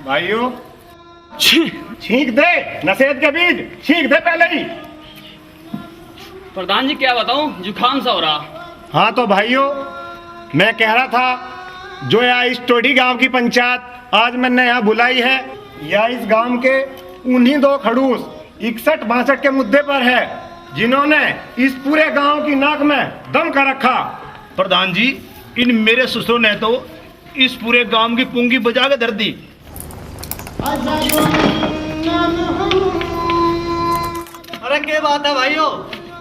भाइयों छींक दे, नसीहत के बीज छींक दे पहले ही। प्रधान जी क्या बताऊं, जुकाम सा हो रहा। हाँ तो भाइयों, मैं कह रहा था जो यहाँ इस टोडी गांव की पंचायत आज मैंने यहाँ बुलाई है, या इस गांव के उन्हीं दो खड़ूस 61-62 के मुद्दे पर है जिन्होंने इस पूरे गांव की नाक में दम कर रखा। प्रधान जी, इन मेरे ससुर ने तो इस पूरे गांव की पुंगी बजा के धर दी। अरे क्या बात है भाइयों,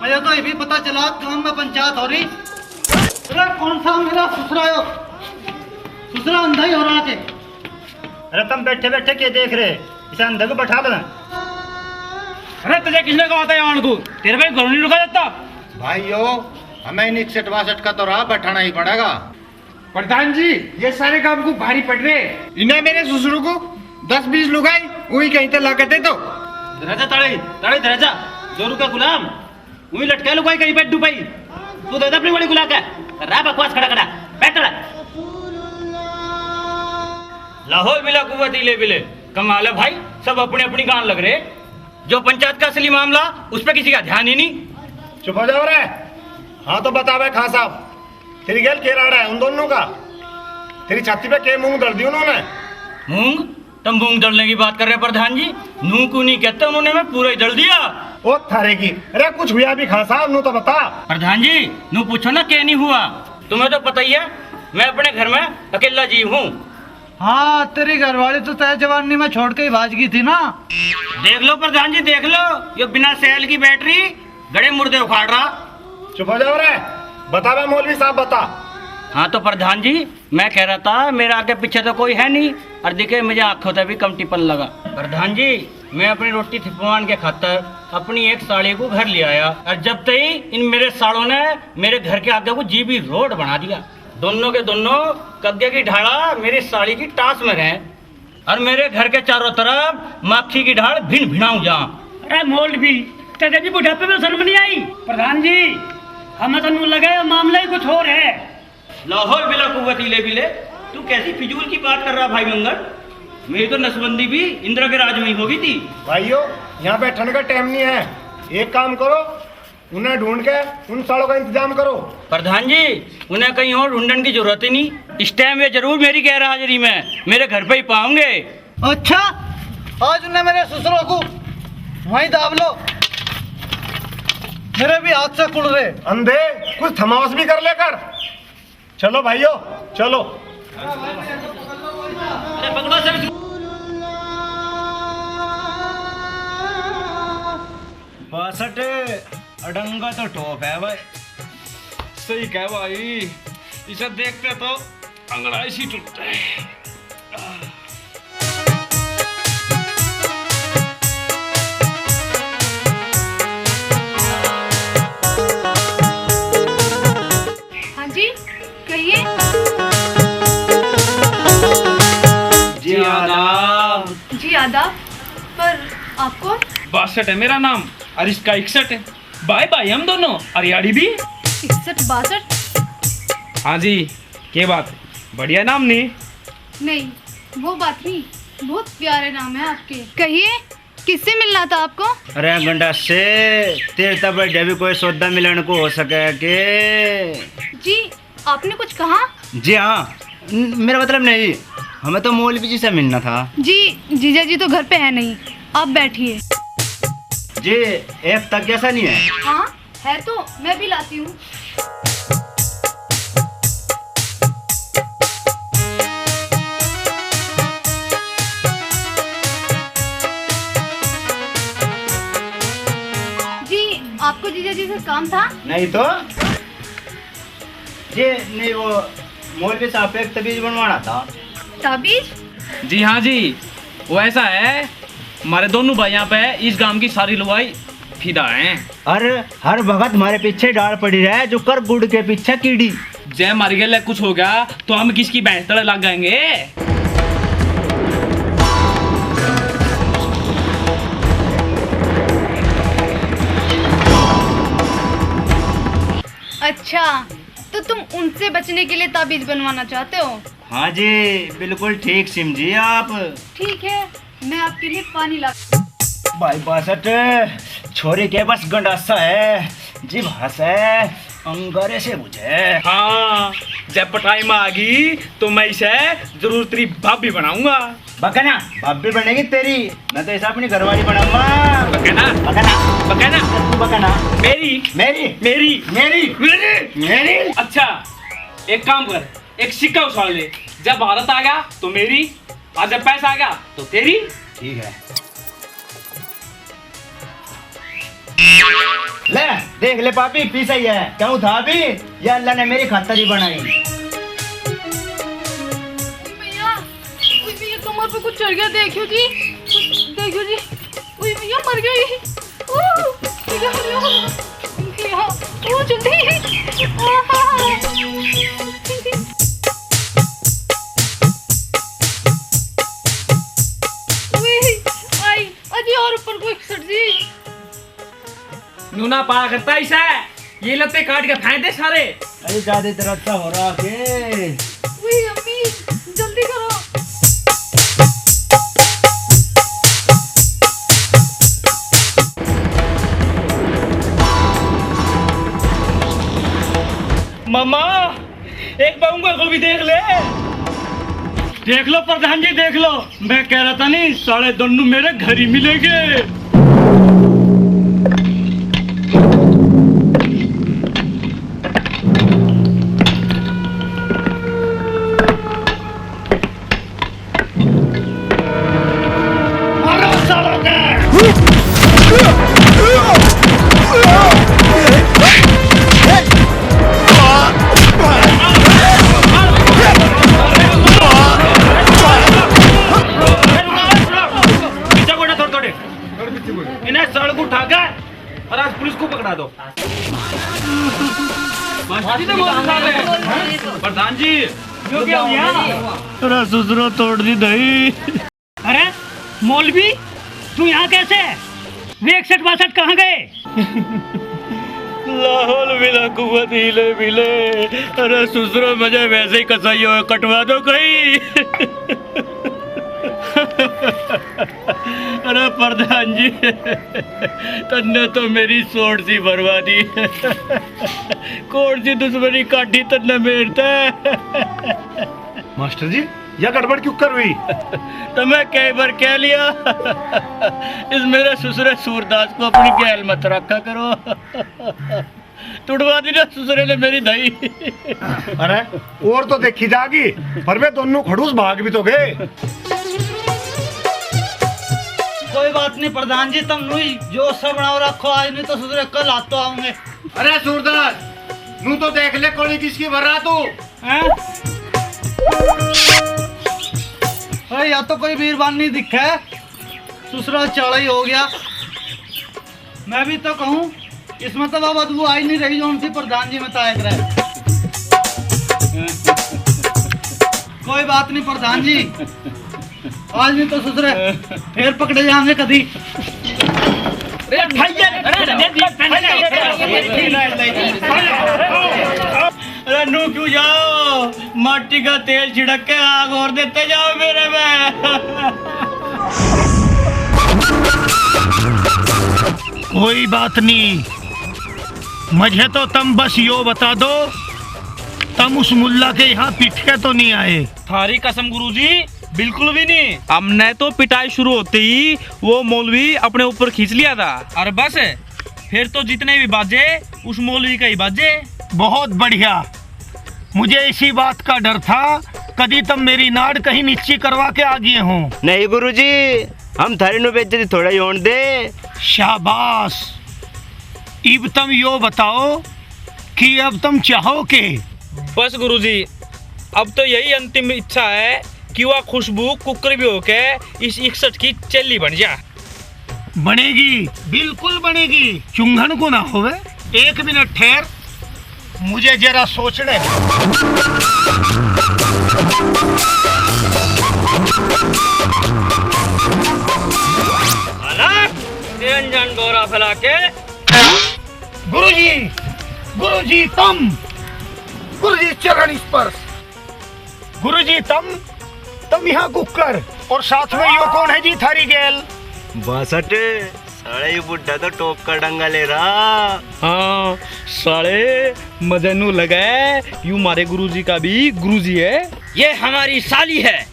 मुझे तो ये भी पता चला गांव में पंचायत हो रही। अरे कौन सा मेरा ससुरा अंधा ही हो रहा है। अरे तुम बैठे बैठे क्या देख रहे, इसे अंधे को बैठा देना। अरे तुझे किसने कहा था यहाँ को, तेरे पे घर नहीं रुका जाता। भाइयों, हमें इन 61-62 का तो राह बैठाना ही पड़ेगा। प्रधान जी, ये सारे काम को भारी पड़ रहे। इन्हें मेरे ससुर को 10-20 लुगाई वही कहीं तक ला करते तो धराजा ताड़े ताड़े धराजा, जोरू का गुलाम वही लटका लुकाई कहीं पे डुबाई। तू दे अपनी बड़ी गुला का रा बकवास खड़ा खड़ा बैठ खड़ा। लाहौल बिला कुव्वत इले बिले, कमाल है भाई, सब अपने अपनी गान लग रहे। जो पंचायत का असली मामला उस पर किसी का ध्यान ही नहीं। चुप हो जाओ रे। हाँ तो बतावे खां साहब, तेरी गैल के राड़ा है उन दोनों का? तेरी छाती पे के मूंग दर्द दी उन्होंने? मूंग? तुम मूंग दलने की बात कर रहे प्रधान जी, नू को नहीं कहते, उन्होंने मैं पूरा ही दल दिया। ओ थारे की, अरे कुछ हुआ भी खां साहब, नू तो बता। प्रधान जी नू पूछो ना क्या नहीं हुआ, तुम्हें तो पता ही है मैं अपने घर में अकेला जीव हूँ। हाँ, तेरी घरवाली तो तय जवानी में छोड़ के ही भाज गई थी ना। देख लो प्रधान जी देख लो, ये बिना सेल की बैटरी गड़े मुर्दे उखाड़ रहा। चुप हो जाओ रे, बतावे मौलवी साहब बता। हाँ तो प्रधान जी मैं कह रहा था मेरा आगे पीछे तो कोई है नहीं, और दिखे मुझे आंखों से भी कम टिपन लगा। प्रधान जी मैं अपनी रोटी थिपवान के खातर अपनी एक साड़ी को घर ले आया, और जब तक इन मेरे साड़ों ने मेरे घर के आगे को जीबी रोड बना दिया। दोनों के दोनों कब्जे की ढाला मेरी साड़ी की टास में रहे, और मेरे घर के चारों तरफ माखी की ढाल भिन भिनाऊं जा। मौलवी तेरे जी बुढ़ापे में शर्म नहीं आई? प्रधान जी हमें तो नहीं लगा मामला ही कुछ और है। लाहौल बिला कुव्वत इले बिले, तू कैसी फिजूल की बात कर रहा भाई मंगल? मेरी तो नसबंदी भी इंदिरा के राज में ही होगी थी। भाइयों, यहाँ बैठने का टाइम नहीं है, एक काम करो, उन्हें ढूंढ के उन सालों का इंतजाम करो। प्रधान जी उन्हें कहीं और ढूंढने की जरूरत ही नहीं, इस टाइम वे जरूर मेरी गैर हाजिरी में मेरे घर पे ही पाओगे। अच्छा, आज उन्हें मेरे ससुरों को वहीं दाब लो, मेरे भी हाथ से कुड़ रहे। अंधे कुछ थमास भी कर लेकर। चलो भाइयों चलो। अरे पकड़ो सब। बासठ अडंगा तो टॉप है भाई। सही कह भाई, इसे देखते तो अंगड़ाई सी टूटता है। हाँ जी कहिए। जी आदाब। जी आदाब, पर आपको? 62 है मेरा नाम और इसका 61 है। बाय बाय हम दोनों, अरियाड़ी भी 61-62? हाँ जी, क्या बात है, बढ़िया नाम नहीं? नहीं वो बात नहीं, बहुत प्यारे नाम है आपके। कहिए किससे मिलना था आपको? अरे गंडा से तेरे तब बर्थडे भी कोई सौदा मिलन को हो सके के? जी आपने कुछ कहा? जी हाँ, मेरा मतलब नहीं, हमें तो मौलवी जी से मिलना था। जी जीजा जी तो घर पे है नहीं, आप बैठिए। जी एक तक जैसा नहीं है? हाँ है तो मैं भी लाती हूँ। जी आपको जीजा जी से काम था? नहीं तो जी नहीं, वो मौलवी साहब पे एक तबीज बनवाना था। ताबीज? जी हाँ जी, वो ऐसा है, हमारे दोनों भाई यहाँ पे इस गांव की सारी लुगाई फिदा हैं। अरे हर भगत हमारे पीछे डाल पड़ी रहे, जो कर गुड़ के पीछे कीड़ी। जय हमारी गले कुछ हो गया तो हम किसकी भैंस तले लग जाएंगे। अच्छा तो तुम उनसे बचने के लिए ताबीज बनवाना चाहते हो? हाँ जी, बिल्कुल ठीक समझिए आप। ठीक है, मैं आपके लिए पानी ला। भाई बासठ छोरी के बस गंडासा है, जीभ है, अंगारे से बुझे। हाँ, जब टाइम आ गई तो मैं इसे जरूर तेरी भाभी बनाऊंगा। बकना भाभी बनेगी तेरी, मैं तो ऐसा अपनी घरवाली बनाऊंगा। बकना बकना बकना तू बकना। मेरी मेरी मेरी मेरी मेरी मेरी। अच्छा एक काम कर, एक सिक्का उछाल ले। जब भारत आ गया तो मेरी, और जब पैसा आ गया तो तेरी। ठीक है, ले देख ले पापी, पी सही है। क्यों था भी, ये अल्लाह ने मेरी खातर ही बनाई। भैया, उई भैया कमर पे कुछ चढ़ गया, देखियो जी, देखियो जी। उई भैया मर गई। भैया भैया, ओ जल्दी। उई आई अजी, और ऊपर कोई सब्जी। नूना पाला करता इसे, ये लत्ते काट के फेंक दे सारे। अरे ज्यादा तरह हो रहा के। उई अम्मी, जल्दी करो। मामा एक बाउंगा को भी देख ले। देख लो प्रधान जी, देख लो। मैं कह रहा था नहीं, साले दोनों मेरे घर ही मिलेंगे। इन्हें सड़क उठा के और आज पुलिस को पकड़ा दो। प्रधान जी जो क्या हुआ? अरे ससुरा तोड़ दी दही। अरे मौलवी, तू यहाँ कैसे? वे 61-62 कहाँ गए? लाहौल मिला कुवत हिले मिले। अरे ससुरा मुझे वैसे ही कसाई हो, कटवा दो कहीं। अरे प्रधान जी, तन्ने तो मेरी सोट सी बर्बादी। कौन सी दुश्मनी काटी तन्ने मेरता। मास्टर जी, यह गड़बड़ क्यों कर हुई? तो मैं कई बार कह लिया, इस मेरे ससुरे सूरदास को अपनी गैल मत रखा करो। तुड़वा दी ना ससुरे ने मेरी दही। अरे और तो देखी जागी, पर वे दोनों खड़ूस भाग भी तो गए। कोई बात नहीं प्रधान जी, तुम नुई जो सब बनाओ रखो, आज नहीं तो ससुरे कल हाथ तो आऊंगे। अरे सूरदास, नू तो देख ले कोड़ी किसकी भर रहा तू। अरे या तो कोई वीरवान नहीं दिखा है, ससुरा चढ़ा ही हो गया। मैं भी तो कहूँ, इसमें तो बाबा बदबू आई नहीं रही जो उनसे प्रधान जी में तायक रहे। कोई बात नहीं प्रधान जी, आज नहीं तो ससुरे फिर पकड़े जाएंगे कभी। अरे नू क्यों जाओ, माटी का तेल छिड़क के आग और देते जाओ मेरे में। कोई बात नहीं, मुझे तो तुम बस यो बता दो, तुम उस मुल्ला के यहाँ पिटके तो नहीं आए? थारी कसम गुरुजी, बिल्कुल भी नहीं। हमने तो पिटाई शुरू होते ही वो मौलवी अपने ऊपर खींच लिया था, और बस फिर तो जितने भी बाजे उस मौलवी का ही बाजे। बहुत बढ़िया, मुझे इसी बात का डर था, कभी तुम मेरी नाड़ कहीं नीची करवा के आ गए हो। नहीं गुरुजी, हम थारी नु बेइज्जती थोड़ा ही होने दे। शाबाश। अब तुम यो बताओ कि अब तुम चाहो के? बस गुरुजी, अब तो यही अंतिम इच्छा है कि वह खुशबू कुकर भी होके इस 61 की चेली बन जा। बनेगी, बिल्कुल बनेगी, चुंघन को ना होवे। एक मिनट ठहर, मुझे जरा सोचने दे। निरंजन गौरा फैला के। गुरुजी, गुरुजी तुम, गुरुजी चरण स्पर्श। गुरुजी तुम यहाँ कुकर और साथ में यो कौन है जी थारी गेल? बासठ साले ये बुड्ढा तो टोप का डंगा ले रहा। हाँ साले मजनू लगा है, यूं मारे गुरुजी का भी गुरुजी है। ये हमारी साली है,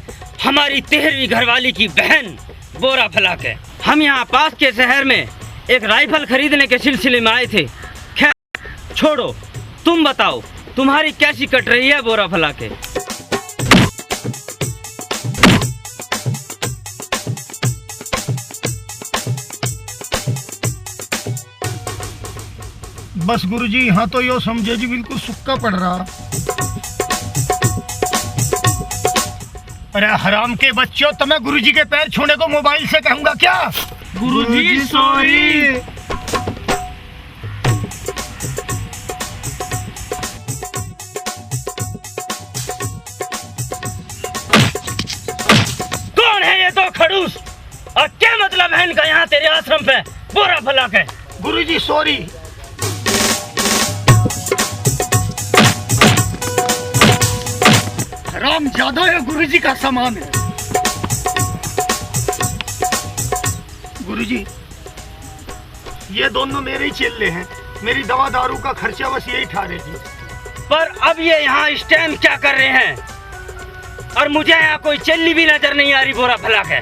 हमारी 13वीं घरवाली की बहन बोरा फला के। हम यहाँ पास के शहर में एक राइफल खरीदने के सिलसिले में आए थे। खैर छोड़ो, तुम बताओ तुम्हारी कैसी कट रही है बोरा फला के? बस गुरुजी यहाँ तो यो समझे जी बिल्कुल सुक्का पड़ रहा। अरे हराम के बच्चों, तो मैं गुरुजी के पैर छूने को मोबाइल से कहूंगा क्या? गुरुजी सॉरी। कौन है ये दो खड़ूस और क्या मतलब है इनका यहाँ तेरे आश्रम पे बोरा फला के? गुरुजी सॉरी। हराम ज्यादा है, गुरुजी का सामान है। गुरुजी ये दोनों मेरे ही चेले हैं, मेरी दवा दारू का खर्चा बस यही ठा रहे थी। पर अब ये यहाँ इस टाइम क्या कर रहे हैं? और मुझे यहाँ कोई चेल्ली भी नजर नहीं आ रही बोरा फला के।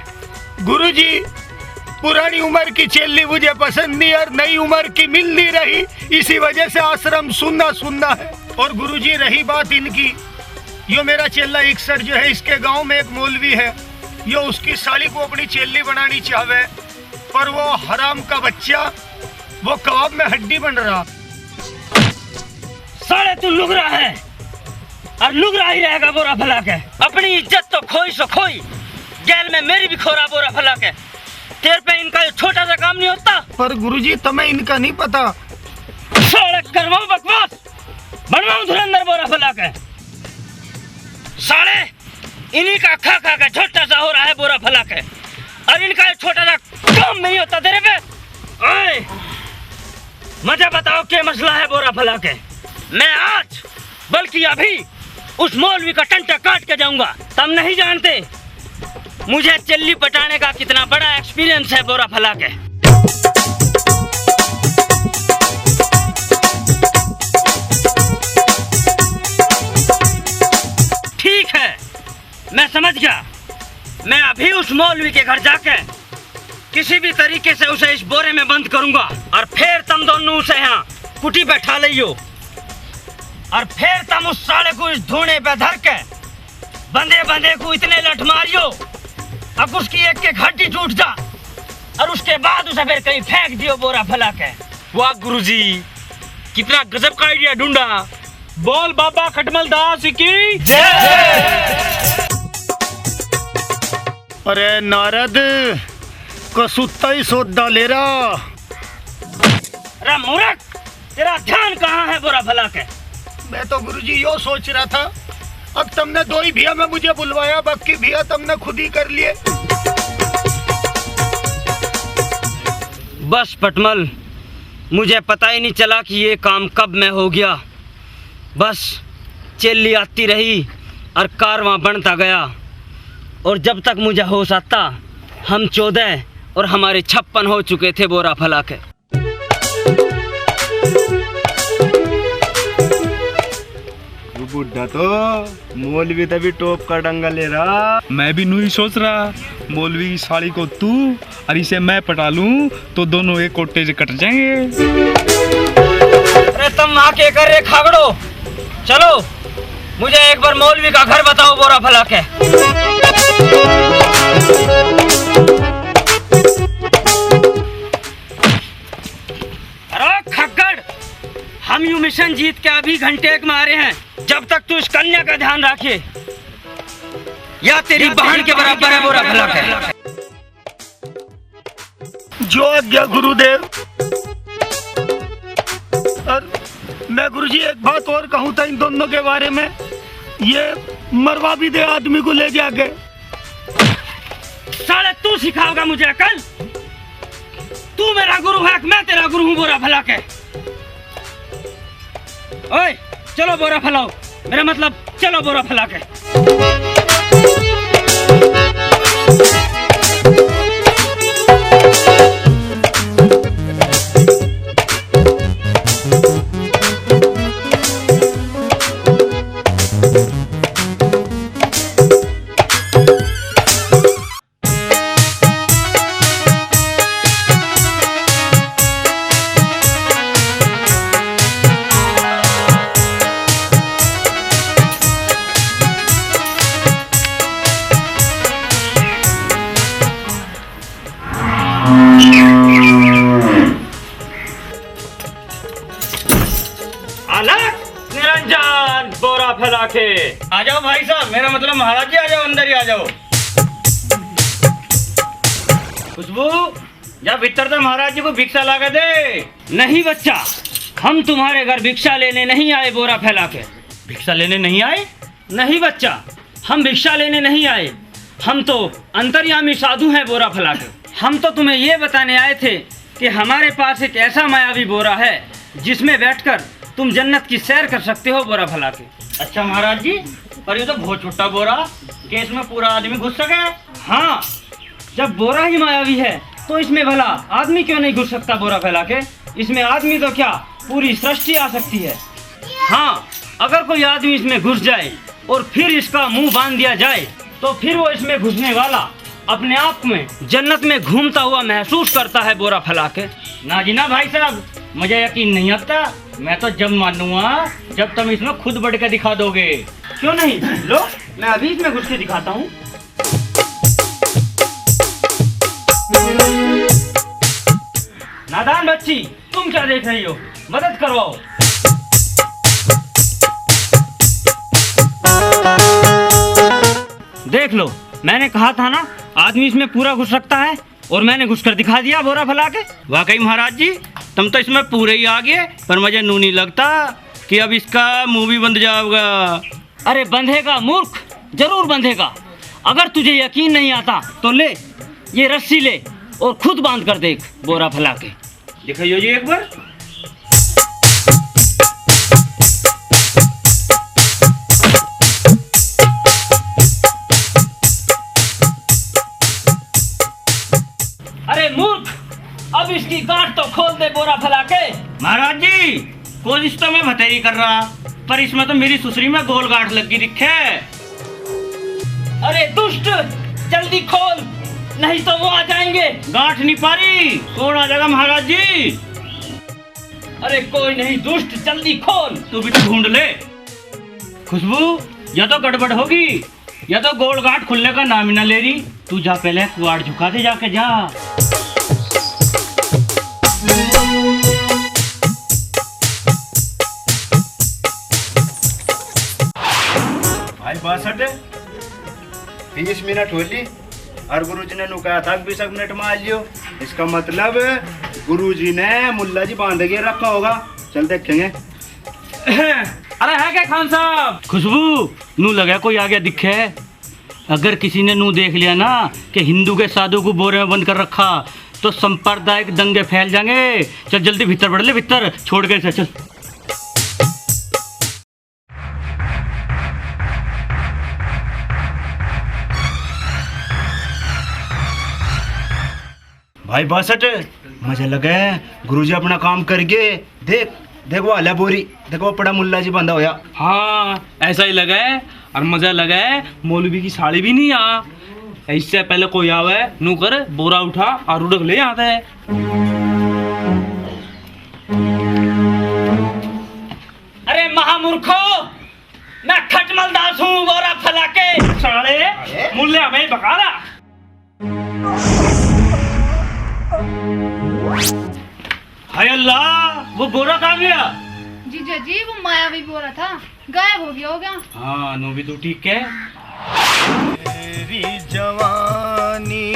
गुरुजी पुरानी उम्र की चेल्ली मुझे पसंद नहीं और नई उम्र की मिल नहीं रही, इसी वजह से आश्रम सुनना सुनना है। और गुरुजी रही बात इनकी, यो मेरा चेला इकसठ जो है, इसके गांव में एक मौलवी है, यो उसकी साली को अपनी चेल्ली बनानी चाहे, पर वो हराम का बच्चा वो कबाब में हड्डी बन रहा। साले तू लुग रहा है और लुग रहा ही रहेगा बोरा फला के। अपनी इज्जत तो खोई सो खोई, जेल में मेरी भी खोरा बोरा फला के। तेरे पे इनका छोटा सा काम नहीं होता। पर गुरुजी तुम्हें इनका नहीं पता। साले करवाओ बकवास, बनवाओ धुरंधर बोरा फला के। साले इन्हीं का खा खा के छोटा सा हो रहा है बोरा फला के, और इनका छोटा सा काम नहीं होता तेरे पे। ओए मुझे बताओ क्या मसला है बोरा फला के? मैं आज बल्कि अभी उस मौलवी का टंटा काट के जाऊंगा। तुम नहीं जानते मुझे चिल्ली पटाने का कितना बड़ा एक्सपीरियंस है बोरा फला के। ठीक है, मैं समझ गया। मैं अभी उस मौलवी के घर जाके किसी भी तरीके से उसे इस बोरे में बंद करूंगा, और फिर तुम दोनों उसे यहाँ कुटी बैठा लियो, और फिर तुम उस साले को इस धूने पे धर के बंदे बंदे को इतने लठ मारियो अब उसकी एक एक हड्डी टूट जा, और उसके बाद उसे फिर कहीं फेंक दियो बोरा फला के। वाह गुरुजी, कितना गजब का आइडिया ढूंढा। बोल बाबा खटमल दास की जय। अरे नारद कसुत्ता ही सौदा ले रहा। अरे मूर्ख, तेरा ध्यान कहाँ है बोरा फला के? मैं तो गुरुजी यो सोच रहा था, अब तुमने दो ही भिया में मुझे बुलवाया, बाकी भिया तुमने खुद ही कर लिए। बस पटमल, मुझे पता ही नहीं चला कि ये काम कब में हो गया। बस चेल्ली आती रही और कारवां बनता गया, और जब तक मुझे होश आता हम 14 और हमारे 56 हो चुके थे बोरा फला के। बुड्ढा तो मौलवी तभी टोप का डंगा ले रहा। मैं भी नहीं सोच रहा, मौलवी की साड़ी को तू और इसे मैं पटा लूं तो दोनों एक कोटे से कट जाएंगे। अरे तुम आके कर रहे खागड़ो, चलो मुझे एक बार मौलवी का घर बताओ बोरा फला के। अरे खग्गड़, हम यू मिशन जीत के अभी घंटे एक में आ रहे हैं। जब तक तू इस कन्या का ध्यान रखे, या तेरी बहन के बराबर है बोरा फला के। जो आज्ञा गुरुदेव। और मैं गुरुजी एक बात और कहूँ था इन दोनों के बारे में, ये मरवा भी दे आदमी को ले जाके। साले तू सिखाओगा मुझे अकल? तू मेरा गुरु है, मैं तेरा गुरु हूँ बोरा फला के। ओए चलो बोरा फलाओ, मेरा मतलब चलो बोरा फला के। अलग निरंजन बोरा फैला के आ जाओ भाई साहब, मेरा मतलब महाराज जी आ जाओ, अंदर ही आ जाओ। खुशबू जा भीतर तो महाराज जी को भिक्षा ला के दे। नहीं बच्चा, हम तुम्हारे घर भिक्षा लेने नहीं आए बोरा फैला के। भिक्षा लेने नहीं आए? नहीं बच्चा, हम भिक्षा लेने नहीं आए, हम तो अंतर्यामी साधु हैं बोरा फैला के। हम तो तुम्हें ये बताने आए थे कि हमारे पास एक ऐसा मायावी बोरा है जिसमें बैठकर तुम जन्नत की सैर कर सकते हो बोरा फैला के। अच्छा महाराज जी, पर ये तो बहुत छोटा बोरा कि इसमें पूरा आदमी घुस सके। हाँ, जब बोरा ही मायावी है तो इसमें भला आदमी क्यों नहीं घुस सकता बोरा फैला के? इसमें आदमी तो क्या पूरी सृष्टि आ सकती है। हाँ, अगर कोई आदमी इसमें घुस जाए और फिर इसका मुंह बांध दिया जाए तो फिर वो इसमें घुसने वाला अपने आप में जन्नत में घूमता हुआ महसूस करता है बोरा फैला के। ना जी ना भाई साहब, मुझे यकीन नहीं आता। मैं तो जब मानूंगा जब तुम इसमें खुद बढ़ के दिखा दोगे। क्यों नहीं? लो, मैं अभी इसमें घुस के दिखाता हूँ। नादान बच्ची, तुम क्या देख रही हो? मदद करवाओ। देख लो, मैंने कहा था ना आदमी इसमें पूरा घुस सकता है, और मैंने घुसकर दिखा दिया बोरा फैला के। वाकई महाराज जी, तुम तो इसमें पूरे ही आ गए, पर मुझे नू नहीं लगता कि अब इसका मुंह भी बंध जाएगा। अरे बंधेगा मूर्ख, जरूर बंधेगा। अगर तुझे यकीन नहीं आता तो ले ये रस्सी ले और खुद बांध कर देख बोरा फैला के। दिखाइए जी एक बार। अरे मूर्ख, अब इसकी गांठ तो खोल दे बोरा फैला के। महाराज जी, कोशिश तो मैं भतेरी कर रहा, पर इसमें तो मेरी सुसरी में गोल गांठ लगी दिखे। अरे दुष्ट, जल्दी खोल, नहीं तो वो आ जाएंगे। गांठ नहीं पारी, कौन आ जाएगा महाराज जी? अरे कोई नहीं दुष्ट, जल्दी खोल। तू भी तो ढूंढ ले। खुशबू, या तो गड़बड़ होगी या तो गोल गांठ खुलने का नाम ही ना ले रही। तू जा पहले कुआड़ झुका दे, जाके जा। भाई 62 30 मिनट होली और गुरुजी ने कहा था 20 मिनट में आ लियो। इसका मतलब गुरुजी ने मुल्ला जी बांध के रखा होगा। चल देखेंगे। अरे है क्या खान साहब? खुशबू, नू लगा कोई आगे दिखे। अगर किसी ने नू देख लिया ना कि हिंदू के साधु को बोरे में बंद कर रखा तो सांप्रदायिक दंगे फैल जाएंगे। चल जल्दी भीतर बढ़ ले, भीतर छोड़ के चल। भाई 62 मजा लगा है। गुरुजी अपना काम कर गए। देख देख वो आला बोरी, देखो पड़ा मुल्ला जी बंधा होया। हाँ, ऐसा ही लगा है और मजा लगा है। मौलवी की साड़ी भी नहीं आ। इससे पहले कोई आवे नू कर बोरा उठा और उड़क ले आता है। अरे महामूर्खो, मैं खटमल दास हूँ बोरा फैला के। साले मुल्ले हमें बका रहा। हाय अल्लाह, वो बोरा कहाँ गया? जीजा जी, वो मायावी बोरा था, गायब हो गया होगा। हाँ, नो भी तो ठीक है। तेरी जवानी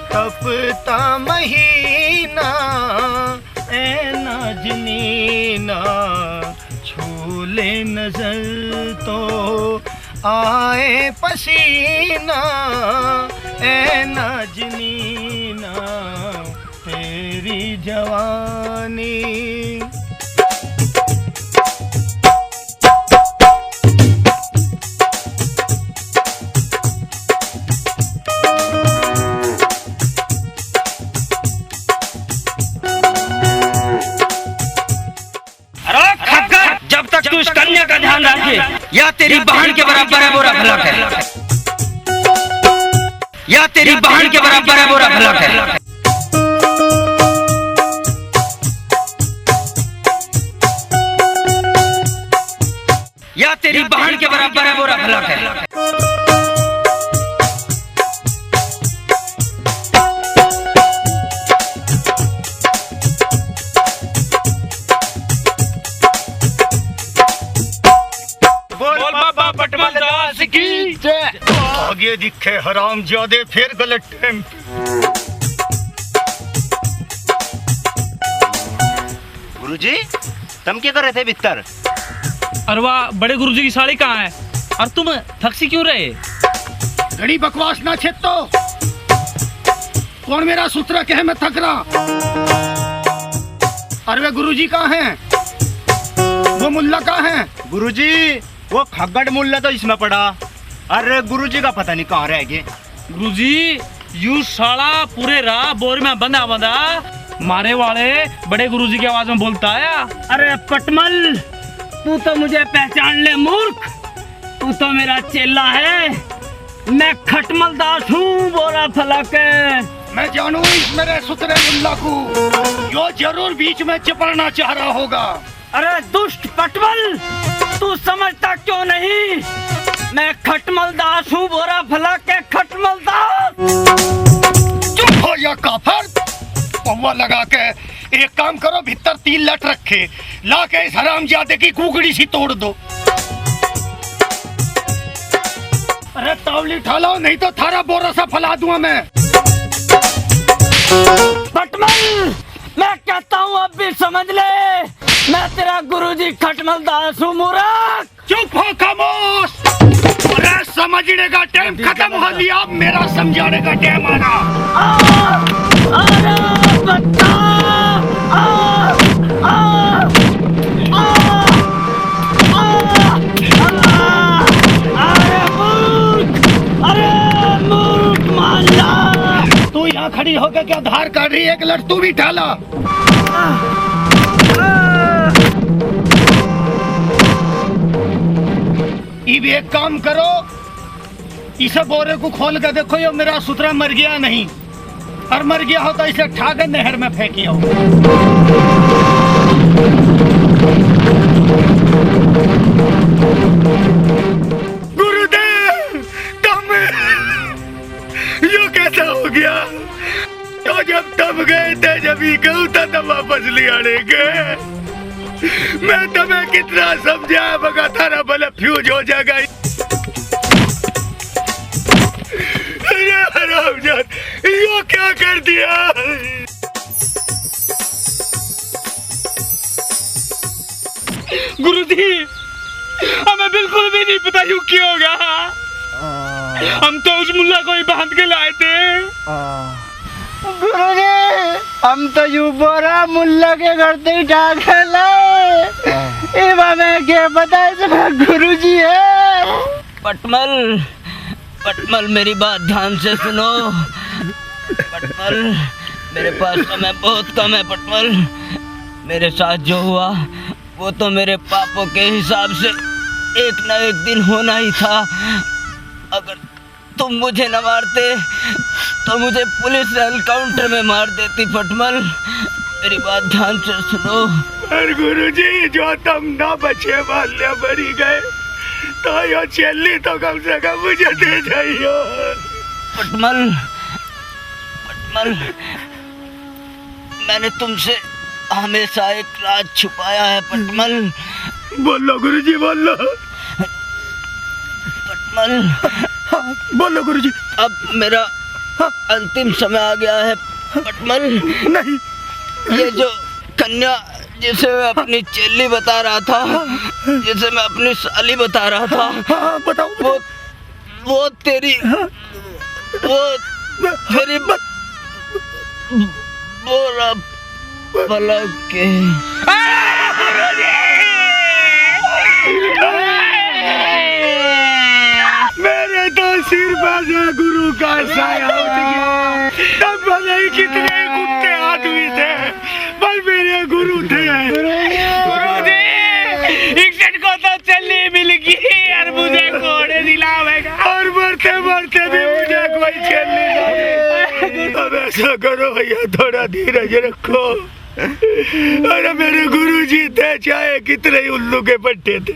तपता महीना, ए नाजनीना छूले नजर तो आए पसीना, ए नाजनीना तेरी जवानी। या तेरी बहन के बराबर है बुरा भला के। या तेरी बहन के बराबर है बुरा भला के। बोल बाबा पटमल दास की जय। आगे दिखे हराम ज्यादा फिर गलत टाइम। गुरुजी तुम क्या कर रहे थे भीतर? अरे वाह, बड़े गुरुजी की साड़ी कहाँ है? और तुम थकसी क्यों रहे? घड़ी बकवास ना छेद तो। कौन मेरा सूत्र कहे मैं थक रहा? अरे वे गुरुजी कहाँ हैं? वो मुल्ला कहाँ हैं? गुरुजी वो खगड़ मुल्ला तो इसमें पड़ा। अरे गुरुजी का पता नहीं कहाँ रह गए। गुरुजी यू साला पूरे राह बोर में बंधा बंधा मारे वाले बड़े गुरुजी की आवाज में बोलता आया। अरे पटमल, तू तो मुझे पहचान ले मूर्ख। तू तो मेरा चेला है। मैं खटमल दास हूँ बोरा फला के। मैं जानू इस मेरे सुतरे मुल्ला को। यो जरूर बीच में चिपड़ना चाह रहा होगा। अरे दुष्ट पटमल, तू समझता क्यों नहीं? मैं खटमल दास हूँ बोरा फला के खटमल दास। चुप हो या काफर। पौवा लगा के एक काम करो, भीतर 3 लट रखे ला के इस हरामजादे की कुकड़ी सी तोड़ दो। अरे तावली उठा लो, नहीं तो थारा बोरा सा फैला दूंगा मैं। पटमल, मैं कहता हूँ अब भी समझ ले, मैं तेरा गुरुजी खटमल दास हूँ मूर्ख। चुप हो खामोश। अरे समझने का टाइम खत्म हो लिया, अब मेरा समझाने का टाइम आना। अरे बच्चा, अरे मूर्ख मान जा। तू यहाँ खड़ी होकर क्या धार काट रही है? एक लट तू भी ठाला। अब एक काम करो, इसे बोरे को खोल कर देखो ये मेरा सुतरा मर गया नहीं। और मर गया हो तो इसे ठाकर नहर में फेंकियो। गुरुदेव तुम यो कैसा हो गया? तो जब तब गए थे, जब ही कहूँ था तब वापस ले आने गए। मैं तुम्हें कितना समझाया मगर थारा भले फ्यूज हो जाएगा। अरे हरामजाद, यो क्या कर दिया? गुरुजी हमें बिल्कुल भी नहीं पता यूं क्यों होगा। हम तो उस मुल्ला को ही बांध के लाए थे। गुरुजी, हम तो यू बोरा मुल्ला के घर से ही ढाक लाए। हमें क्या पता इसमें गुरुजी है। पटमल, पटमल मेरी बात ध्यान से सुनो। पटमल, मेरे पास समय बहुत कम है। पटमल, मेरे साथ जो हुआ वो तो मेरे पापों के हिसाब से एक न एक दिन होना ही था। अगर तुम मुझे न मारते तो मुझे पुलिस एनकाउंटर में मार देती। पटमल, मेरी बात ध्यान से सुनो। पर गुरुजी, जो तुम ना बचे मारने मरी गए तो यो चेली तो कम से कम मुझे दे जाइयो। पटमल, पटमल, मैंने तुमसे हमेशा एक राज छुपाया है। पटमल, बोलो गुरुजी बोलो। पटमल, बोलो गुरुजी। अब मेरा अंतिम समय आ गया है। पटमल, नहीं, ये जो कन्या जिसे मैं अपनी चेली बता रहा था, जिसे मैं अपनी साली बता रहा था, बताओ। वो तेरी बोरा पलक के। मेरे तो सिर पर गुरु का साया उठ गया। तब भले ही कितने कुत्ते आदमी थे, पर मेरे गुरु थे। गुरुजी इक्सट को तो चली मिल गई और मुझे घोड़े दिलावेगा। और मरते मरते भी मुझे कोई चेली ऐसा करो भैया, थोड़ा धीरज रखो। अरे मेरे गुरुजी थे चाहे कितने ही उल्लू के पट्टे थे,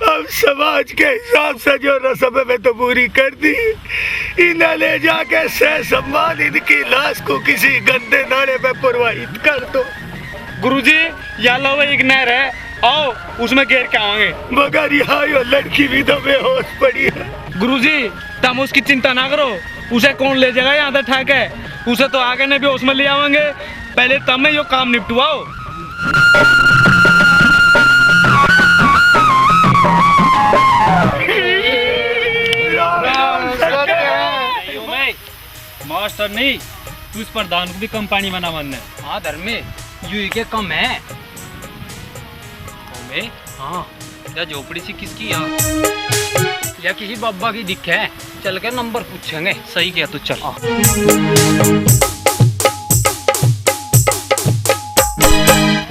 अब समाज के हिसाब से जो रस्म में तो पूरी कर दी। इन्हें ले जाके सह सम्मान इनकी लाश को किसी गंदे नाले में प्रवाहित कर दो। गुरुजी यहाँ लो एक नहर है, आओ उसमें घेर के आवांगे। मगर यहाँ यो लड़की भी तो बेहोश पड़ी है। गुरुजी तुम उसकी चिंता ना करो, उसे कौन ले जाएगा यहाँ तक ठाक है, उसे तो आगे ने भी उसमें ले आवांगे। पहले तब यो काम निपटवाओ। मास्टर नहीं, तू इस प्रधान को भी कम पानी बना मन है। हाँ धर्मे यू के कम है। हाँ या झोपड़ी सी किसकी यहाँ, या किसी बाबा की दिख है, चल के नंबर पूछेंगे। सही किया तू, चल।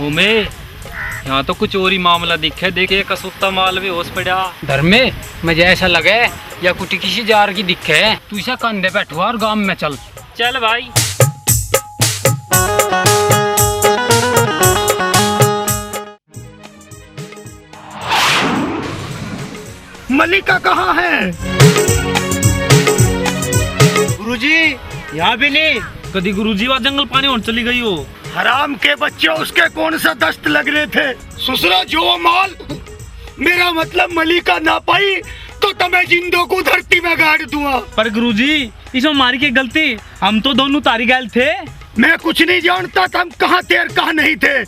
ओमे यहाँ तो कुछ और ही मामला दिखे, देखे कसुत्ता माल भी होश पड़ा। धर्मे मुझे ऐसा लगे या कुछ किसी जार की दिख है, तू इसे कंधे बैठवा और गांव में चल। चल भाई। मलिका कहाँ है? गुरुजी यहाँ भी नहीं, कभी गुरुजी वहाँ जंगल पानी होने चली गई हो। हराम के बच्चे, उसके कौन सा दस्त लग रहे थे? ससुरा जो माल, मेरा मतलब मलिका ना पाई तो तुम्हें जिंदों को धरती में गाड़ दूंगा। पर गुरुजी इसमें हमारी क्या गलती, हम तो दोनों तारी गैल थे। मैं कुछ नहीं जानता था हम कहाँ थे और कहाँ नहीं थे।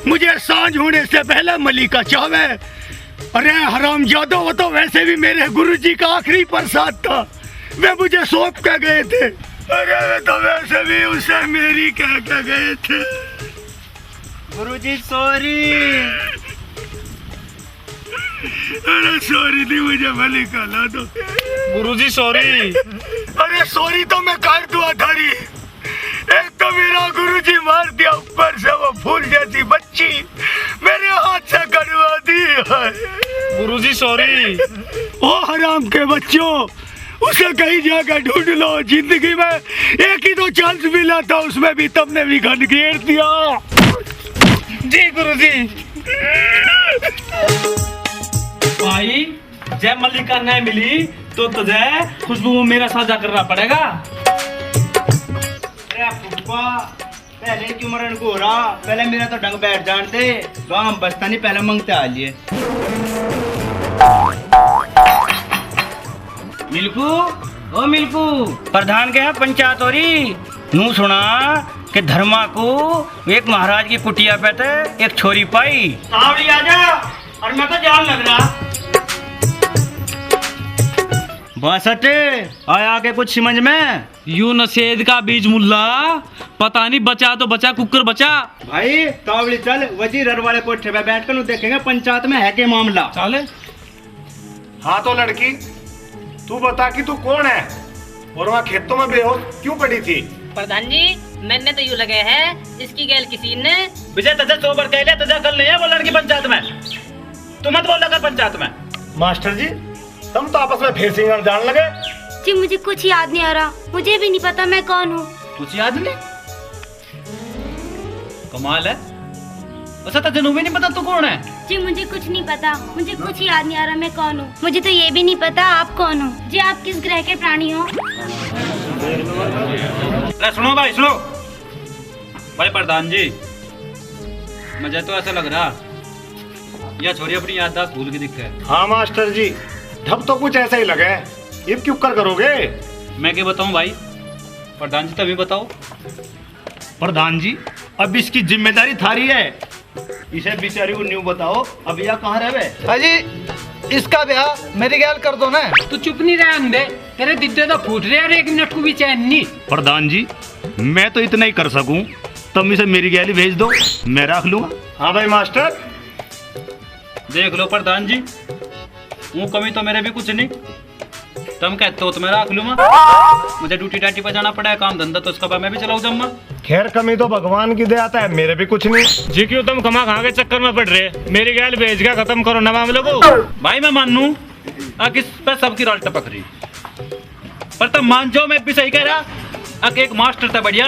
मुझे सांझ होने से पहले मलिका चाहे। अरे हराम जादो, वो तो वैसे भी मेरे गुरुजी का आखिरी प्रसाद था, वे मुझे सौंप के गए थे। अरे वे तो वैसे भी उसे मेरी कह के गए थे। गुरुजी सॉरी। अरे सॉरी नहीं, मुझे मलिका ला दो। गुरुजी सॉरी। अरे सॉरी तो मैं काट दूँ थारी। एक तो मेरा गुरुजी मार दिया, ऊपर से वो फूल जैसी बच्ची मेरे हाथ से कटवा दी है। गुरुजी सॉरी। ओ हराम के बच्चों, उसे कहीं जाकर ढूंढ लो। जिंदगी में एक ही तो चांस मिला था, उसमें भी तुमने भी घन घेर दिया। जी गुरुजी। भाई जय मल्लिका नहीं मिली तो तुझे खुशबू में मेरा साझा करना पड़ेगा। अरे फुप्पा, पहले क्यों मरण को हो रहा, पहले मेरा तो ढंग बैठ जानते, गांव बसता नहीं, पहले मंगते आ लिए। मिल्कू, ओ मिल्कू, प्रधान के यहाँ पंचायत हो रही। नू सुना कि धर्मा को एक महाराज की कुटिया पे थे एक छोरी पाई। सावड़ी आजा, और मैं तो जान लग रहा। बासठ आया के कुछ समझ में? यू नशेद का बीज मुल्ला, पता नहीं बचा तो बचा, कुकर बचा। भाई तावड़ी चल, वजीर हर वाले कोठे पे बैठ कर देखेंगे पंचायत में है के मामला। चले। हाँ तो लड़की, तू बता कि तू कौन है और वहाँ खेतों में बेहोश क्यों पड़ी थी? प्रधान जी, मैंने तो यूँ लगे है इसकी गैल किसी ने। विजय तुझे सोबर कह लिया, तुझे कल नहीं है वो लड़की पंचायत में, तू मत बोल लगा पंचायत में। मास्टर जी, तुम तो आपस में फेसिंग जान लगे। जी मुझे कुछ याद नहीं आ रहा, मुझे भी नहीं पता मैं कौन हूँ। कुछ याद नहीं? कमाल है, ऐसा तो जनू भी नहीं पता तू कौन है। जी मुझे कुछ नहीं पता, मुझे कुछ याद नहीं आ रहा मैं कौन हूँ। मुझे तो ये भी नहीं पता आप कौन हो। जी आप किस ग्रह के प्राणी हो? सुनो भाई सुनो। भाई प्रधान जी, मुझे तो ऐसा लग रहा यह छोरी अपनी याददाश्त भूल के दिखता है। हाँ मास्टर जी, ढब तो कुछ ऐसा ही लगे। ये क्यों कर करोगे? मैं क्या बताऊं भाई, प्रधान जी तभी बताओ। प्रधान जी, अब इसकी जिम्मेदारी थारी है, इसे बेचारी को न्यू बताओ। अब यह कहाँ रहे? हाजी इसका ब्याह मेरी गैल कर दो ना। तू चुप नहीं रहा अंधे, तेरे दिद्दे तो फूट रहे और एक मिनट को भी चैन नहीं। प्रधान जी, मैं तो इतना ही कर सकूं, तुम इसे मेरी गैली भेज दो, मैं रख लूंगा। हाँ भाई मास्टर। देख लो प्रधान जी, वो कमी तो मेरे भी कुछ नहीं, तुम कहते हो तो मैं रख लूंगा। मुझे ड्यूटी डाटी पर जाना पड़ा है, काम धंधा तो उसका मैं भी चलाऊ जम्मा। खैर कमी तो भगवान की दे आता है, मेरे भी कुछ नहीं। जी क्यों तुम कमा खा के चक्कर में पड़ रहे, मेरी गैल भेज के खत्म करो ना मामले को। भाई मैं मानू किस पे सबकी राल टपक रही, पर तब मान जाओ मैं भी सही कह रहा। अक एक मास्टर था बढ़िया,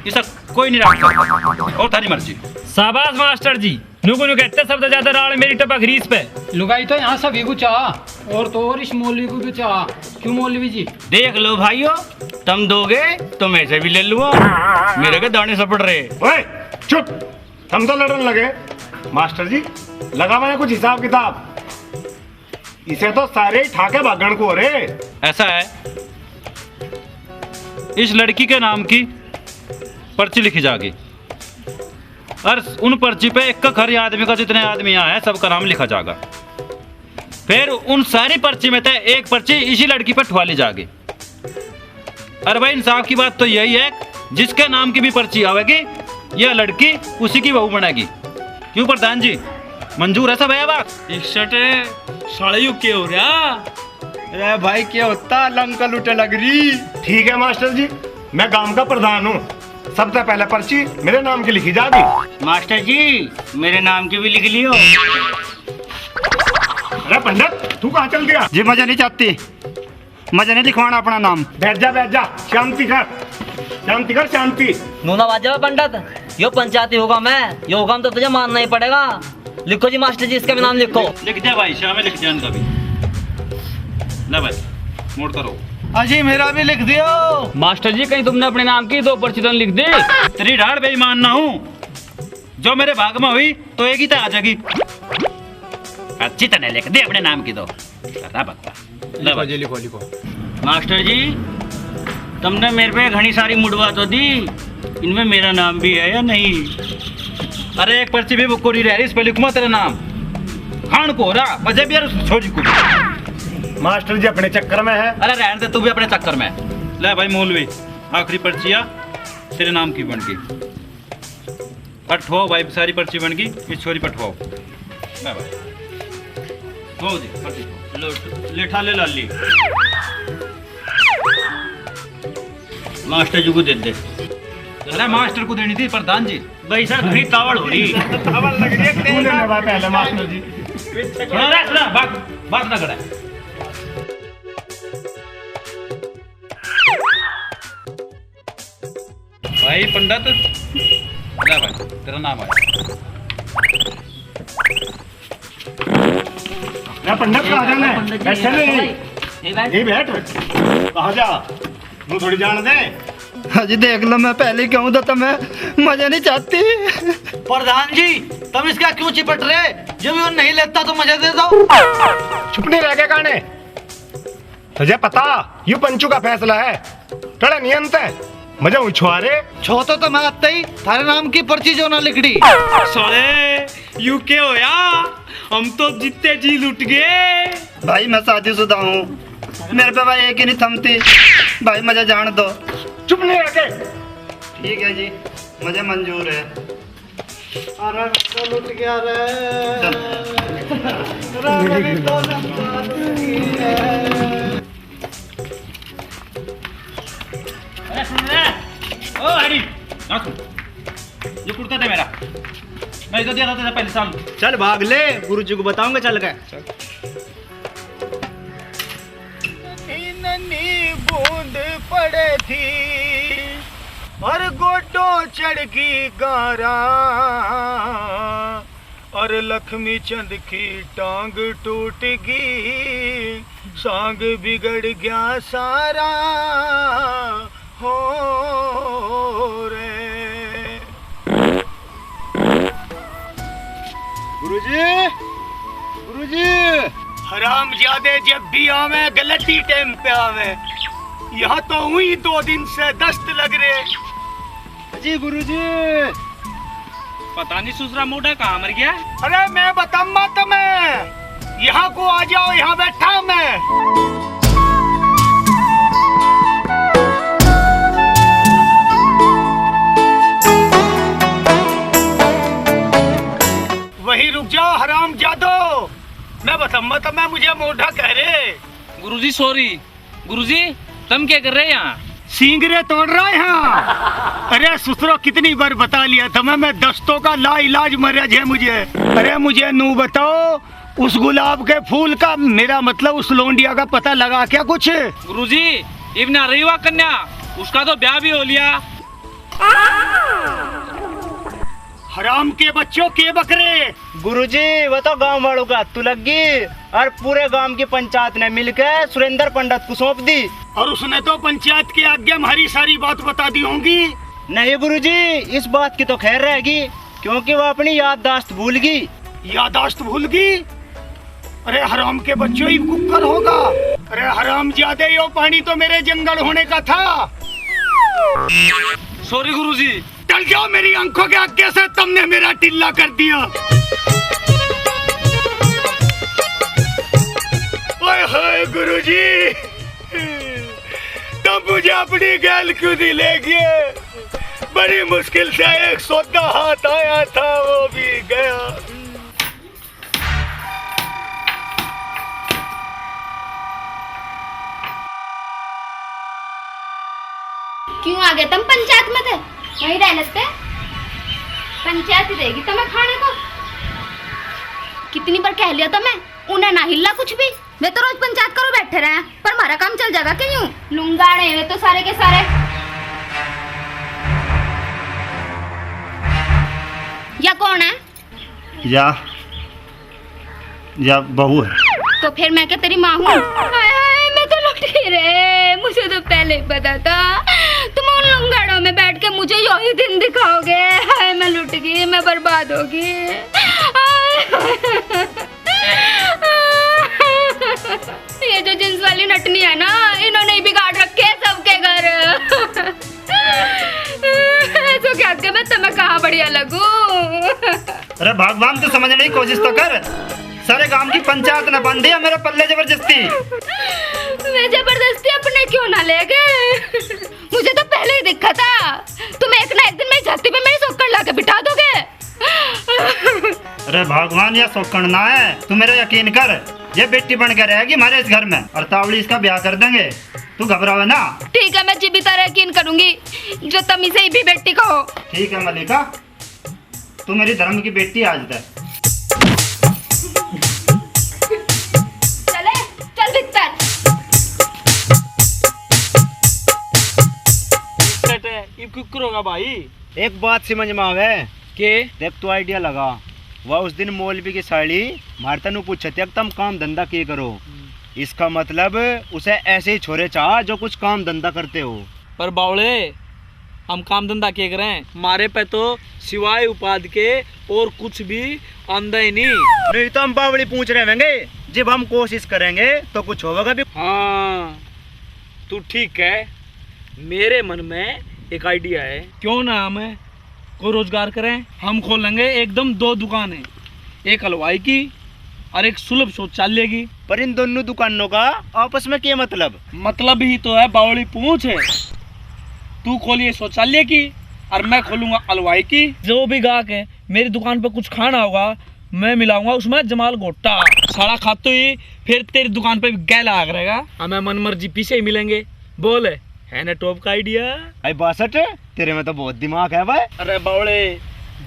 इसा कोई नहीं रख सकता। और थारी मर्जी। शाबाश मास्टर जी। नुकु नु कहते सबसे ज्यादा राड़ मेरी टपक रीस पे। लुगाई तो यहाँ सभी को चाह, और तो और इस मौलवी को भी चाह। क्यों मौलवी जी? देख लो भाइयों, तुम दोगे तो मैं से भी ले लूंगा। मेरे के दाने सपड़ रहे। ओए चुप, तुम तो लड़ने लगे। मास्टर जी लगा मैंने कुछ हिसाब किताब, इसे तो सारे ही ठाके भागण को रे। ऐसा है, इस लड़की के नाम की पर्ची लिखी जाएगी और उन पर्ची पे एक खरी आदमी का जितने आदमी यहाँ है सबका नाम लिखा जाएगा। फिर उन सारी पर्ची में से एक पर्ची इसी लड़की पर ठुआ ली जाएगी। अरे भाई इंसाफ की बात तो यही है, जिसके नाम की भी पर्ची आवेगी यह लड़की उसी की बहू बनेगी। क्यों प्रधान जी, मंजूर है सब है बात? 61 साले यू क्या हो रहा? अरे भाई क्या होता, लंका लुटे लग रही। ठीक है मास्टर जी, मैं गांव का प्रधान हूँ, सबसे पहले पर्ची मेरे नाम की लिखी जाएगी। मास्टर जी मेरे नाम की भी लिख लियो। अरे पंडित तू कहाँ चल गया? जी मजा नहीं चाहती, मजा नहीं लिखवाना अपना नाम। बैठ जा, शांति कर, शांति कर, शांति। नूना बाजा पंडित, यो पंचायती होगा मैं, ये होगा तो तुझे मानना ही पड़ेगा। लिखो जी मास्टर जी, इसका भी नाम लिखो। लिख दिया भाई, शाम में लिख दिया इनका भी। ना भाई मोड़ करो। अजी मेरा भी लिख दियो। मास्टर जी कहीं तुमने अपने नाम की 2 पर्ची तो लिख दी? तेरी ढाड़ बेईमान ना हूँ, जो मेरे भाग में हुई तो एक ही तो आ जाएगी। अच्छी तरह लिख दे अपने नाम की तो। लिखो। मास्टर जी तुमने मेरे पे घनी सारी मुड़वा तो दी, इनमें मेरा नाम भी है या नहीं? अरे एक पर्ची भी बुकोरी रह रही, इस पे लिखूंगा तेरा नाम। खान को हो रहा मजे भी यार छोटी को। मास्टर जी अपने चक्कर में है। अरे रहने दे तू भी अपने चक्कर में। ले भाई मौलवी, आखिरी पर्चिया तेरे नाम की बन गई। पठवाओ भाई, सारी पर्ची बन गई, इस छोरी पठवाओ। ले भाई हो जी पर्ची लो लेठा ले लाली। मास्टर जी को दे दे। अरे मास्टर को देनी थी प्रधान जी। भाई साहब घनी तावड़ हो रही। तावड़ लग रही है, तू लेने वाला पहले मास्टर जी। सुना बात ना करे। भाई पंडित, ले भाई तेरा नाम आया। पंडित कहाँ जाना है? बैठे नहीं, यही बैठ। कहाँ जा, तू थोड़ी जान दे। अजी देख लो, मैं पहले कहूँ तो तुम्हें मजा नहीं चाहती। प्रधान जी तुम इसका क्यों चिपट रहे? जब वो नहीं लेता तो मजा दे दो। चुप नहीं रह गया काने? तुझे पता यू पंचू का फैसला है, टड़ा नियंत है। मजा उछुआरे छो तो मैं आते ही थारे नाम की पर्ची जो ना लिख दी। साले यू क्या होया? हम तो जितने जी लुट गए। भाई मैं शादीशुदा हूँ, मेरे पे भाई एक ही नहीं थमती। भाई मजा जान दो। चुप नहीं रह गए। ठीक है जी, मुझे मंजूर है। अरे तो लुट गया रे। अरे सुन रे, ओ हरी ना सुन, ये कुर्ता दे मेरा, मैं इधर दिया था पहले साल। चल भाग ले, गुरुजी को बताऊंगा चल के। नन्ही बूंद पड़े थी और गोटों चढ़ की गारा, और लक्ष्मी चंद की टांग टूट गई, सांग बिगड़ गया सारा हो रे। गुरुजी हराम ज्यादा जब भी आवे गलती टाइम पे आवे। यहाँ तो हुई 2 दिन से दस्त लग रहे। जी गुरुजी, पता नहीं सुसरा मोटा कहाँ मर गया। अरे मैं बताऊंगा तुम्हें, यहाँ को आ जाओ, यहाँ बैठा मैं। वही रुक जाओ हराम जादो, मैं बताऊंगा तुम्हें, मुझे मोटा कह रहे। गुरुजी सॉरी। गुरुजी तुम क्या कर रहे हैं यहाँ? सींगरे तोड़ रहा है यहाँ। अरे ससुरो कितनी बार बता लिया था मैं दस्तों का ला इलाज मर्ज है मुझे। अरे मुझे नू बताओ, उस गुलाब के फूल का, मेरा मतलब उस लोंडिया का पता लगा क्या कुछ? गुरुजी इब ना रही हुआ कन्या, उसका तो ब्याह भी हो लिया। हराम के बच्चों के बकरे। गुरुजी वो तो गांव वालों का तू लगी और पूरे गांव की पंचायत ने मिलकर सुरेंद्र पंडित को सौंप दी। और उसने तो पंचायत के आगे हमारी सारी बात बता दी होंगी। नहीं गुरुजी, इस बात की तो खैर रहेगी क्योंकि वो अपनी याददाश्त भूल गई। याददाश्त भूल गई? अरे हराम के बच्चों, ही कुकर होगा। अरे हराम ज्यादा, यो पानी तो मेरे जंगल होने का था। सॉरी गुरुजी। चल जाओ मेरी आंखों के आगे से, तुमने मेरा टिल्ला कर दिया। ओए होए गुरुजी, तुम मुझे अपनी गैल क्यों दिलेगी? बड़ी मुश्किल से एक सौदा हाथ आया था, वो भी गया। क्यों आ गए तुम? पंचायत में थे, वहीं रह लेते। पंचायत ही देगी तुम्हें खाने को। कितनी बार कह लिया था मैं, उन्हें ना हिला कुछ भी। वे तो रोज पंचायत करो बैठे रहे, पर हमारा काम चल जाएगा क्यों? लुंगाड़े वे तो सारे के सारे। या कौन है? या बहू है। तो फिर मैं क्या तेरी माँ हूँ? हाय हाय, मैं तो लुट गई रे। मुझे तो पहले ही पता था तुम उन लुंगाड़ों में बैठ के मुझे यही दिन दिखाओगे। हाय मैं लुट गई, मैं बर्बाद होगी। ये जो जींस वाली नटनी है ना, इन्होंने ही बिगाड़ रखे हैं सबके घर। तो क्या कि मैं तुम्हें कहाँ बढ़िया लगूं? अरे भगवान, तो समझने की कोशिश तो कर। सारे गांव की पंचायत ने बांधी है मेरे पल्ले जबरदस्ती। मैं जबरदस्ती अपने क्यों ना ले गए? मुझे तो पहले ही दिखा था तुम एक ना एक दिन मेरी छाती पे मेरी सोकड़ ला के बिठा दोगे। अरे भगवान, यह सोकड़ ना है, तू मेरा यकीन कर। ये बेटी बन के रहेगी हमारे इस घर में, और तावड़ी इसका ब्याह कर देंगे। तू घबरावे ना। ठीक है, मैं जीवित तरह यकीन करूंगी, जो तुम इसे ही भी बेटी कहो। ठीक है मलिका, तू मेरी धर्म की बेटी आज तक। चले चल भीतर। होगा भाई। एक बात समझ में आवे के देख, तू आइडिया लगा। वह उस दिन मौलवी की साड़ी मारता नु पूछे थे तुम काम धंधा किए करो। इसका मतलब उसे ऐसे ही छोरे चाह जो कुछ काम धंधा करते हो। पर बावले, हम काम धंधा किए करें? मारे पे तो सिवाय उपाध के और कुछ भी आंदा ही नहीं तो हम बावली पूछ रहे होंगे। जब हम कोशिश करेंगे तो कुछ होगा भी। हाँ तू ठीक है। मेरे मन में एक आइडिया है, क्यों ना हमें को रोजगार करें। हम खोलेंगे एकदम 2 दुकानें, एक हलवाई की और एक सुलभ शौचालय की। पर इन दोनों दुकानों का आपस में क्या मतलब? मतलब ही तो है बावली पूछ है। तू खोलिए शौचालय की और मैं खोलूंगा हलवाई की। जो भी गाहक है मेरी दुकान पर कुछ खाना होगा, मैं मिलाऊंगा उसमें जमाल गोटा। सारा खाते ही फिर तेरी दुकान पे गैला आ रहेगा, हमें मन मर्जी पीछे ही मिलेंगे। बोल, है ना टॉप का आइडिया? अरे बासठ, तेरे में तो बहुत दिमाग है भाई। अरे बावड़े,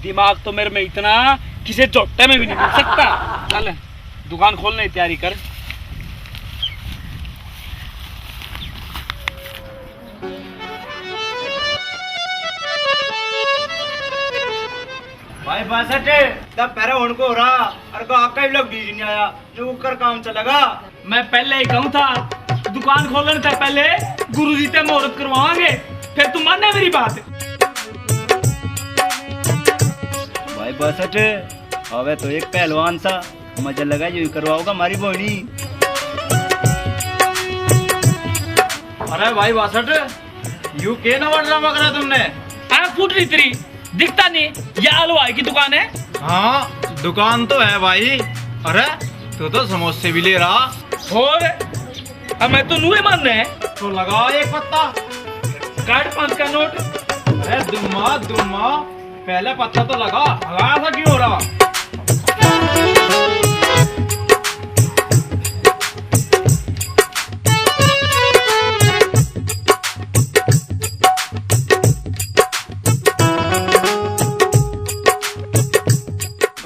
दिमाग तो मेरे में इतना किसी चोटे में भी नहीं मिल सकता। चल दुकान खोलने की तैयारी कर। भाई बासठ, तब पहले उनको हो रहा और का लोग बीज नहीं आया जो कर काम चलेगा। मैं पहले ही कहूँ था, दुकान खोलने से पहले गुरुजी से मुहूर्त करवाएंगे, फिर तुम मानना मेरी बात। भाई बासठ, अबे तो एक पहलवान सा मजा लगा जो करवाओगा हमारी बोनी। अरे भाई बासठ, यू के नवा ड्रामा करा तुमने? फूट रही तेरी, दिखता नहीं? यह हलवाई की दुकान है। हाँ दुकान तो है भाई। अरे तू तो समोसे भी ले रहा। और मैं तो नुए मान रहे तो लगा एक पत्ता, काट 5 का नोट। अरे दुम्मा दुम्मा, पहले पत्ता तो लगा, हला सा क्यों हो रहा?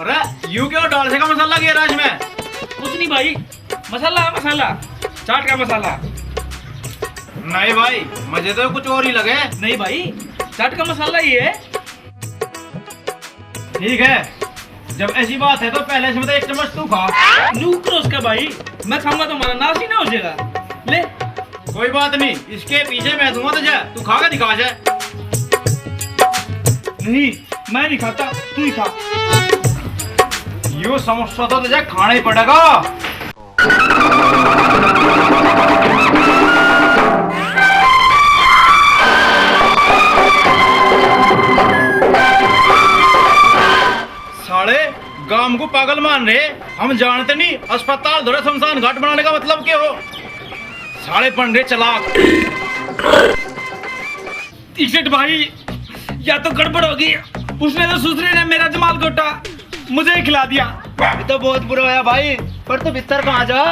अरे यू क्यों डाल से का मसाला किया राज में? कुछ नहीं भाई, मसाला मसाला चाट का मसाला। नहीं भाई, मुझे तो कुछ और ही लगे। नहीं भाई, चाट का मसाला ही है। ठीक है, जब ऐसी बात है तो पहले से बता, 1 चम्मच तू खा। नू क्रॉस का भाई, मैं खाऊंगा तो हमारा नाश ही ना हो जाएगा। ले। कोई बात नहीं, इसके पीछे मैं दूंगा तुझे, तू खा के दिखा जाए। नहीं, मैं नहीं खाता, तू ही खा। यो समोसा तो तुझे खाना ही पड़ेगा। साले गांव को पागल मान रहे, हम जानते नहीं अस्पताल धोरे शमशान घाट बनाने का मतलब क्या हो। साले बन रहे चलाक। टी-शर्ट भाई, या तो गड़बड़ होगी, उसने तो दूसरे ने मेरा जमाल गोटा मुझे ही खिला दिया। ये तो बहुत बुरा होया भाई, पर तू भीतर कहाँ जा?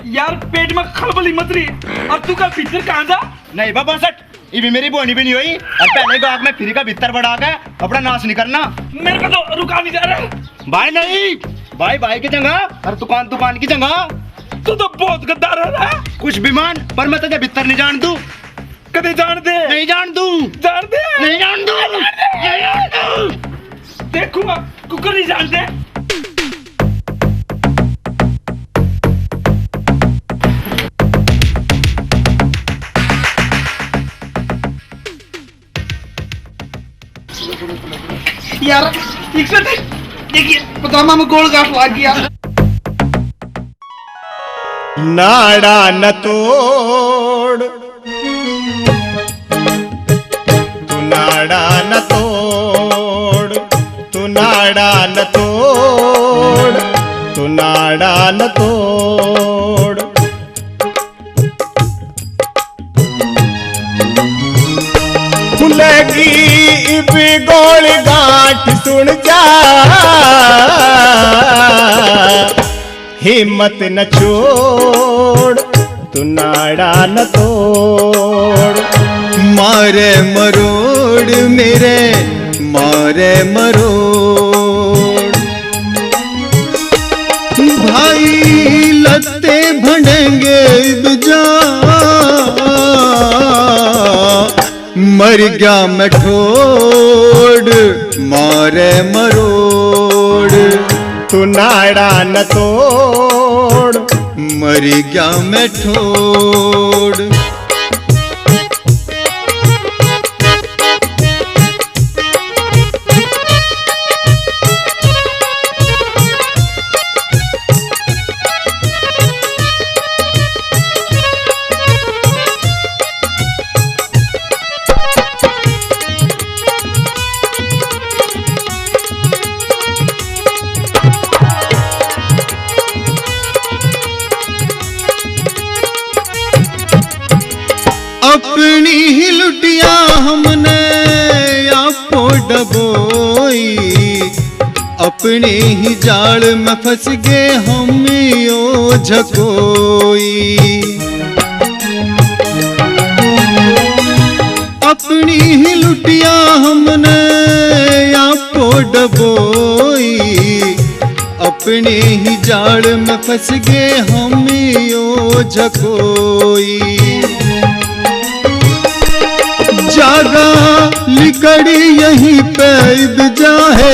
यार पेट में खलबली मत रही, और तू का भीतर कहाँ जा? नहीं बाबा सट, ये भी मेरी बोनी भी नहीं हुई, और पहले को आग में फ्री का भीतर बढ़ा के अपना नाश नहीं करना। मेरे को तो रुका नहीं जा रहा। भाई नहीं, भाई भाई की जगह और दुकान दुकान की जगह। तू तो बहुत गद्दार है ना। कुछ भी मान, पर मैं तुझे भीतर नहीं जान दूं। कदे जान दे। नहीं जान दूं। जान दे। नहीं जान दूं। नहीं जान दूं। देखूंगा, कुकर नहीं जान दे। यार ठीक से देखिए, पजामा में गोल गांठ लग गया। नाड़ा न तोड़, तू नाड़ा न तोड़, तू नाड़ा न तोड़, तू नाड़ा न तोड़। खुलेगी बिगोड़ गांठ सुन जा, हिम्मत न छोड़, तू नाड़ा न तोड़। मारे मरोड़ मेरे, मारे मरोड़, भाई लत्ते भंडेंगे जा, मर गया मैं ठोड़, मारे मरोड़। तू नाड़ा न तोड़, मर गया मैं ठोड़। अपनी ही लुटिया हमने आपो डबोई, अपने ही जाल में फंस गए हम यो झकोई। अपनी ही लुटिया हमने आपो डबोई, अपने ही जाल में फंस गए हम यो झकोई। जागा लिकड़ी यहीं पे जाहे,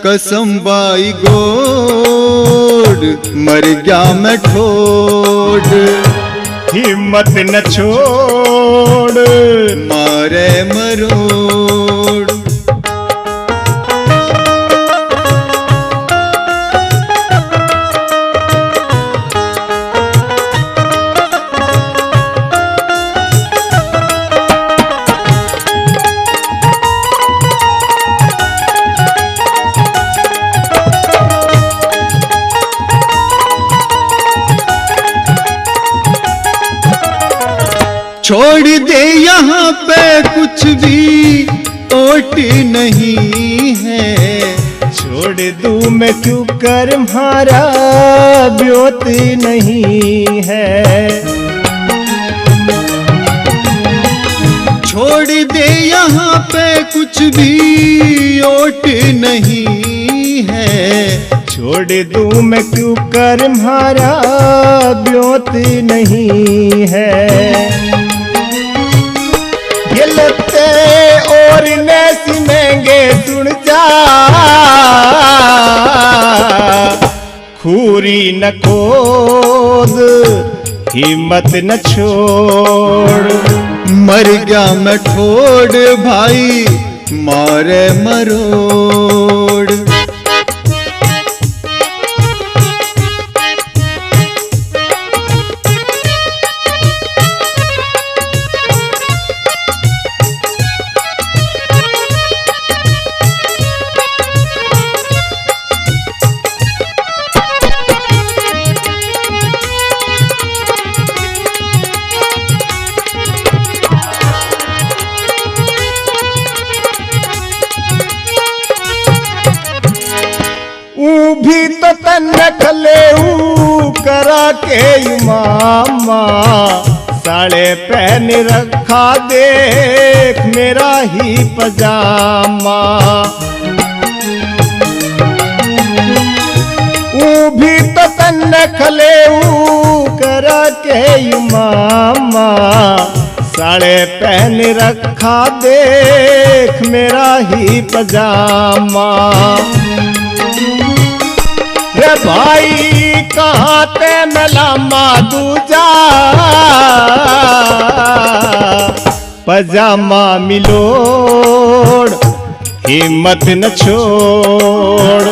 कसम बाई गोड, मर गया मैं ठोड। हिम्मत न छोड़, मारे मरोड़। छोड़ दे यहाँ पे कुछ भी ओट नहीं है, छोड़ दूं मैं क्यों कर मारा ब्योत नहीं है। छोड़ दे यहाँ पे कुछ भी ओट नहीं है, छोड़ दूं मैं क्यों कर म्हारा ब्योत नहीं है। ये लत्ते और नैसी महंगे सुन जा, खूरी न खोद हिम्मत न छोड़। मर गया मैं ठोड़ भाई मारे मरोड़। भी तो तन खले करा के मामा, साड़े पहन रखा देख मेरा ही पजामा। भी तो तन खले करा के मामा, साड़े पहन रखा देख मेरा ही पजामा। रे भाई कहाँ ते मलामा दूजा, पजामा मिलोड़ हिम्मत न छोड़।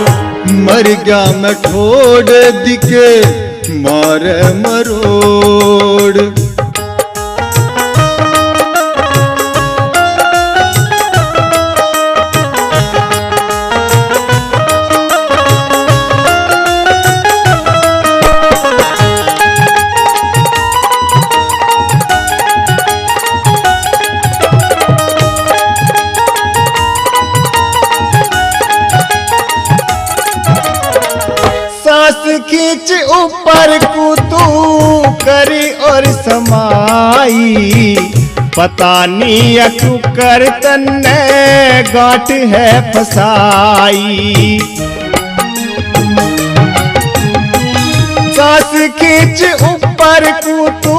मर गया मैं ठोड़ दिखे मारे मरोड़। सांस खींच ऊपर को तू करी और समाई, पता नहीं अकू कर तन्ने गांठ है फसाई। सांस खींच ऊपर को तू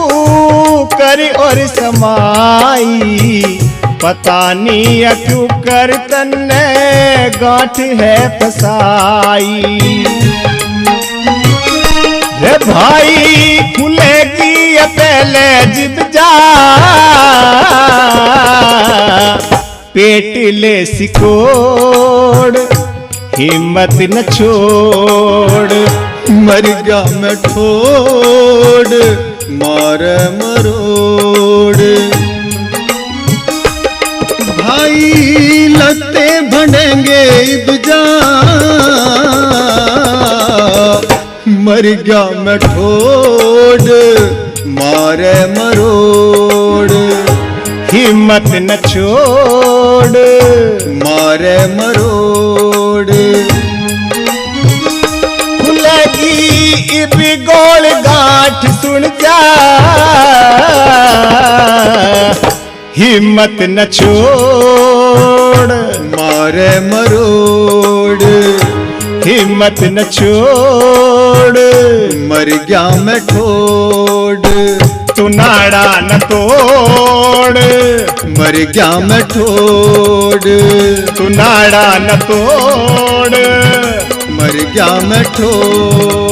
करी और समाई, पता नहीं अकू कर तन्ने गांठ है फसाई। रे भाई खुलेगी या पहले जिब जा, पेट ले सिकोड़ हिम्मत न छोड़। मर गया मैं ठोड़ मारे मरोड़। भाई लत्ते भनेंगे इब्जा, मर गया मैं ठोड़ मारे मरोड़। हिम्मत न छोड़ मारे मरोड़। खुलेगी इबी गोल गांठ सुन जा, हिम्मत न छोड़ मारे मरोड़। हिम्मत न छोड़। मर गया मैं ठोड़ तू नाड़ा न तोड़। मर गया मैं ठोड़ तू नाड़ा न तोड़। मर गया मैं ठोड़।